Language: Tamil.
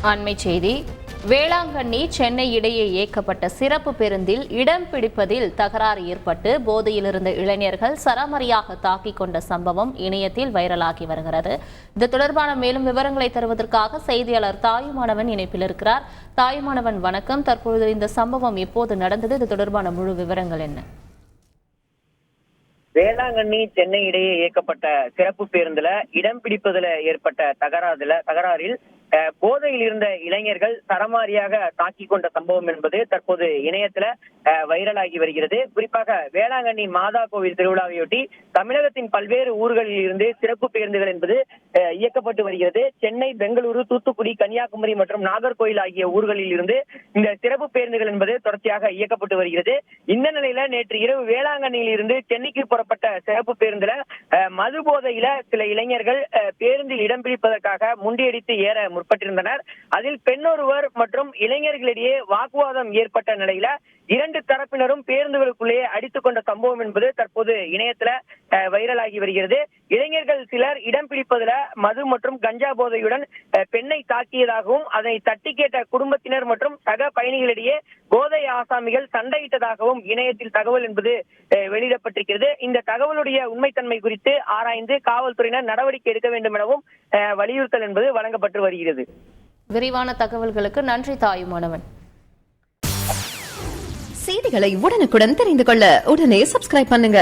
அண்மை செய்தி. வேளாங்கண்ணி சென்னை இடையே இயக்கப்பட்ட சிறப்பு பேருந்தில் இடம் பிடிப்பதில் தகராறு ஏற்பட்டு போதையில் இருந்த இளைஞர்கள் சரமாரியாக தாக்கிக் கொண்ட சம்பவம் இணையத்தில் வைரலாகி வருகிறது. இது தொடர்பான மேலும் விவரங்களை தருவதற்காக செய்தியாளர் தாயுமானவன் இணைப்பில் இருக்கிறார். தாயுமானவன், வணக்கம். தற்பொழுது இந்த சம்பவம் எப்போது நடந்தது? இது தொடர்பான முழு விவரங்கள் என்ன? வேளாங்கண்ணி சென்னை இடையே இயக்கப்பட்ட சிறப்பு பேருந்துல இடம் பிடிப்பதுல ஏற்பட்ட தகராறில் போதையில் இருந்த இளைஞர்கள் சரமாரியாக தாக்கிக் கொண்ட சம்பவம் என்பது தற்போது இணையத்துல வைரலாகி வருகிறது. குறிப்பாக வேளாங்கண்ணி மாதா கோவில் திருவிழாவையொட்டி தமிழகத்தின் பல்வேறு ஊர்களில் இருந்து சிறப்பு பேருந்துகள் என்பது இயக்கப்பட்டு வருகிறது. சென்னை, பெங்களூரு, தூத்துக்குடி, கன்னியாகுமரி மற்றும் நாகர்கோவில் ஆகிய ஊர்களில் இருந்து இந்த சிறப்பு பேருந்துகள் என்பது தொடர்ச்சியாக இயக்கப்பட்டு வருகிறது. இந்த நிலையில நேற்று இரவு வேளாங்கண்ணியில் இருந்து சென்னைக்கு புறப்பட்ட சிறப்பு பேருந்துல மது போதையில சில இளைஞர்கள் பேருந்தில் இடம் பிடிப்பதற்காக முண்டியடித்து ஏற முற்பட்டிருந்தனர். அதில் பெண்ணொருவர் மற்றும் இளைஞர்களிடையே வாக்குவாதம் ஏற்பட்ட நிலையில இரண்டு தரப்பினரும் பேருந்துகளுக்குள்ளேயே அடித்துக் கொண்ட சம்பவம் என்பது தற்போது இணையத்துல வைரலாகி வருகிறது. இளைஞர்கள் சிலர் இடம் பிடிப்பதுல மது மற்றும் கஞ்சா போதையுடன் பெண்ணை தாக்கியதாகவும் அதை தட்டி கேட்ட குடும்பத்தினர் மற்றும் சக பயணிகளிடையே போதை ஆசாமிகள் சண்டையிட்டதாகவும் இணையத்தில் தகவல் என்பது வெளியிடப்பட்டிருக்கிறது. இந்த தகவலுடைய உண்மைத்தன்மை குறித்து ஆராய்ந்து காவல்துறையினர் நடவடிக்கை எடுக்க வேண்டும் எனவும் வலியுறுத்தல் என்பது வழங்கப்பட்டு வருகிறது. விரிவான தகவல்களுக்கு நன்றி தாயுமானவன். செய்திகளை உடனுக்குடன் தெரிந்து கொள்ள உடனே சப்ஸ்கிரைப் பண்ணுங்க.